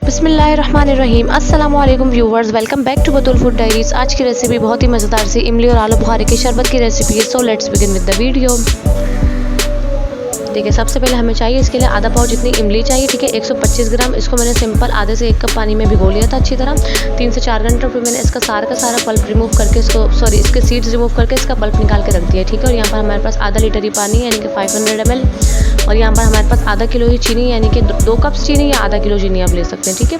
बिस्मिल्लाहिर्रहमानिर्रहीम। अस्सलाम वालेकुम viewers, welcome back to Batool food diaries. आज की रेसिपी बहुत ही मज़ेदार सी इमली और आलू बुखारे की शरबत की रेसिपी है। So let's begin with the video. देखिए, सबसे पहले हमें चाहिए इसके लिए आधा पाव जितनी इमली चाहिए। ठीक है, 125 ग्राम। इसको मैंने सिंपल आधे से 1 कप पानी में भिगो लिया था अच्छी तरह। 3 से 4 घंटे फिर मैंने इसका सारा का सारा पल्प रिमूव करके इसके सीड्स रिमूव करके इसका पल्प निकाल के रख दिया। ठीक है, और यहाँ पर हमारे पास आधा लीटर ही पानी यानी कि 500 ml, और यहाँ पर हमारे पास आधा किलो ही चीनी यानी कि 2 कप्स चीनी या आधा किलो चीनी आप ले सकते हैं। ठीक है,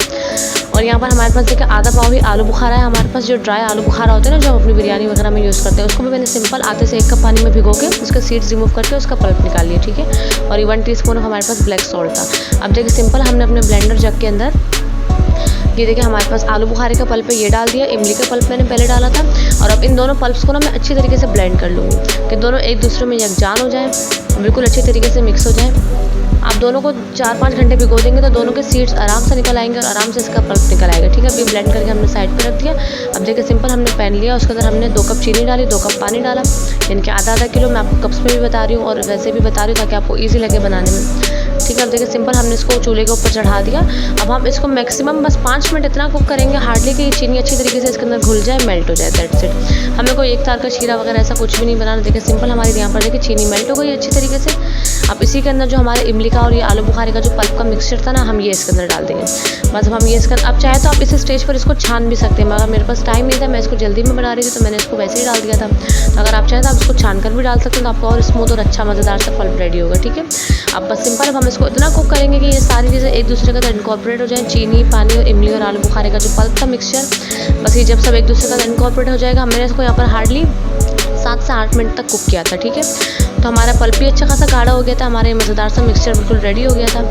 और यहाँ पर हमारे पास देखिए आधा पाव ही आलू बुखारा है। हमारे पास जो ड्राई आलू बुखारा होते हैं ना, जो हम अपनी बिरयानी वगैरह में यूज़ करते हैं, उसको भी मैंने सिंपल आधे से 1 कप पानी में भिगो के उसके सीड्स रिमूव करके उसका पल्प निकाल लिया। ठीक है, और ये 1 टीस्पून हमारे पास ब्लैक सॉल्ट था। अब देखिए, सिंपल हमने अपने ब्लेंडर जग के अंदर ये देखिए हमारे पास आलू बुखारे का पल्प है, ये डाल दिया। इमली का पल्प मैंने पहले डाला था। और अब इन दोनों पल्प्स को ना मैं अच्छी तरीके से ब्लेंड कर लूँगी कि दोनों एक दूसरे में यकजान हो जाए, बिल्कुल अच्छी तरीके से मिक्स हो जाए। आप दोनों को 4-5 घंटे भिगो देंगे तो दोनों के सीड्स आराम से निकल आएंगे और आराम से इसका पल्प निकल आएगा। ठीक है, अभी ब्लेंड करके हमने साइड पे रख दिया। अब देखिए, सिंपल हमने पैन लिया, उसके अंदर हमने 2 कप चीनी डाली, 2 कप पानी डाला, यानी कि आधा किलो। मैं आपको कप्स में भी बता रही हूँ और वैसे भी बता रही हूँ ताकि आपको ईजी लगे बनाने में। ठीक है, अब देखिए सिंपल हमने इसको चूल्हे के ऊपर चढ़ा दिया। अब हम इसको मैक्सिमम बस 5 मिनट इतना कुक करेंगे, हार्डली कि ये चीनी अच्छी तरीके से इसके अंदर घुल जाए, मेल्ट हो जाए। That's it. हमें कोई एक तार का शीरा वगैरह ऐसा कुछ भी नहीं बनाना। देखिए सिंपल हमारी यहाँ पर देखिए चीनी मेल्ट हो गई अच्छी तरीके से। अब इसी के अंदर जो हमारे इमली का और ये आलू बुखारे का जो पल्प का मिक्सचर था ना, हम ये इसके अंदर डाल देंगे। बस अब हम ये अब चाहे तो आप इस स्टेज पर इसको छान भी सकते हैं, मगर मेरे पास टाइम नहीं था, मैं इसको जल्दी में बना रही थी तो मैंने इसको वैसे ही डाल दिया था। तो अगर आप चाहें तो आप इसको छान कर भी डाल सकते हैं, तो आपको और स्मूथ और अच्छा मज़ेदार सा पल्प रेडी होगा। ठीक है, अब बस सिंपल अब हम इसको इतना कुक करेंगे कि ये सारी चीज़ें एक दूसरे के साथ इनकॉर्पोरेट हो जाए। चीनी, पानी और इमली और आलू बुखारे का जो पल्प का मिक्सचर, बस ये जब सब एक दूसरे के साथ इनकॉर्पोरेट हो जाएगा। मैंने इसको यहाँ पर हार्डली 7 से 8 मिनट तक कुक किया था। ठीक है, तो हमारा पल्प भी अच्छा खासा गाढ़ा हो गया था, हमारा ये मज़ेदार सा मिक्सचर बिल्कुल रेडी हो गया था।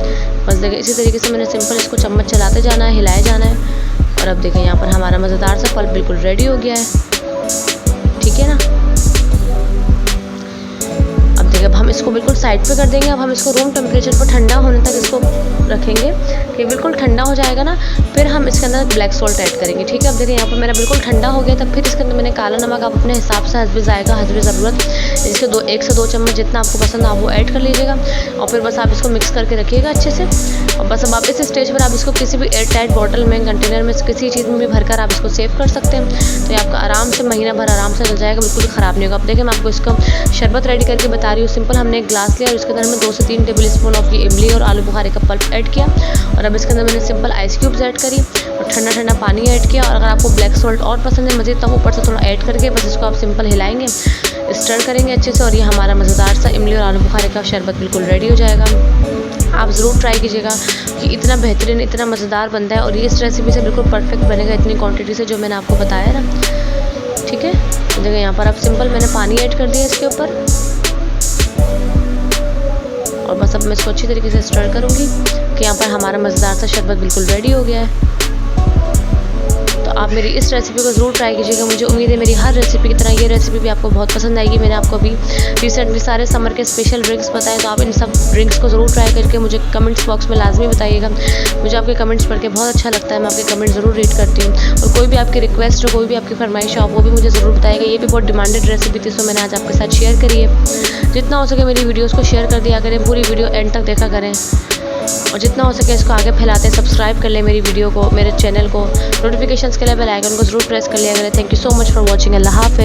बस देखिए, इसी तरीके से मैंने सिंपल इसको चम्मच चलाते जाना है, हिलाए जाना है। और अब देखिए, यहाँ पर हमारा मज़ेदार सा पल्प बिल्कुल रेडी हो गया है। ठीक है ना, अब हम इसको बिल्कुल साइड पे कर देंगे। अब हम इसको रूम टेम्परेचर पर ठंडा होने तक इसको रखेंगे कि बिल्कुल ठंडा हो जाएगा ना, फिर हम इसके अंदर ब्लैक सॉल्ट ऐड करेंगे। ठीक है, अब देखिए यहाँ पर मेरा बिल्कुल ठंडा हो गया था। फिर इसके अंदर मैंने काला नमक आप अपने हिसाब से हस्बे जायका हस्बे ज़रूरत इसके 1 से 2 चम्मच जितना आपको पसंद आप वो ऐड कर लीजिएगा। और फिर बस आप इसको मिक्स करके रखिएगा अच्छे से। और बस अब आप इस स्टेज पर आप इसको किसी भी एयर टाइट बॉटल में, कंटेनर में, किसी चीज़ में भी भरकर आप इसको सेव कर सकते हैं। तो ये आपका आराम से महीना भर आराम से चल जाएगा, बिल्कुल ख़राब नहीं होगा। अब देखिए, मैं आपको इसका शरबत रेडी करके बता रही हूँ। सिंपल हमने एक ग्लास लिया और इसके अंदर हमने 2 से 3 टेबल स्पून ऑफ ये इमली और आलू बुखारे का पल्प ऐड किया। और अब इसके अंदर मैंने सिंपल आइस क्यूब्स ऐड करी और ठंडा ठंडा पानी ऐड किया। और अगर आपको ब्लैक सॉल्ट और पसंद है मज़ीद, तब ऊपर से थोड़ा ऐड करके बस इसको आप सिंपल हिलाएंगे, स्टर करेंगे अच्छे से, और ये हमारा मज़ेदार सा इमली और आलू बुखारे का शरबत बिल्कुल रेडी हो जाएगा। आप ज़रूर ट्राई कीजिएगा कि इतना बेहतरीन, इतना मज़ेदार बनता है, और ये इस रेसिपी से बिल्कुल परफेक्ट बनेगा इतनी क्वांटिटी से जो मैंने आपको बताया ना। ठीक है, तो देखिए यहाँ पर अब सिंपल मैंने पानी ऐड कर दिया इसके ऊपर, और बस अब मैं इसको अच्छी तरीके से स्टर करूँगी कि यहाँ पर हमारा मज़ेदार सा शरबत बिल्कुल रेडी हो गया है। तो आप मेरी इस रेसिपी को ज़रूर ट्राई कीजिएगा। मुझे उम्मीद है मेरी हर रेसिपी की तरह ये रेसिपी भी आपको बहुत पसंद आएगी। मैंने आपको अभी रिसेंटली सारे समर के स्पेशल ड्रिंक्स बताए, तो आप इन सब ड्रिंक्स को ज़रूर ट्राई करके मुझे कमेंट्स बॉक्स में लाजमी बताइएगा। मुझे आपके कमेंट्स पढ़ के बहुत अच्छा लगता है, मैं आपके कमेंट ज़रूर रीड करती हूँ। और कोई भी आपकी रिक्वेस्ट हो, कोई भी आपकी फरमाइश हो, वो भी मुझे ज़रूर बताइएगा। ये भी बहुत डिमांडेड रेसिपी थी, सो मैंने आज आपके साथ शेयर करी है। जितना हो सके मेरी वीडियोज़ को शेयर कर दिया करें, पूरी वीडियो एंड तक देखा करें, और जितना हो सके इसको आगे फैलाते हैं। सब्सक्राइब कर लें मेरी वीडियो को, मेरे चैनल को, नोटिफिकेशंस के लिए बेल आइकन को ज़रूर प्रेस कर लिया करें। Thank you so much for watching. अल्लाह हाफ़िज़।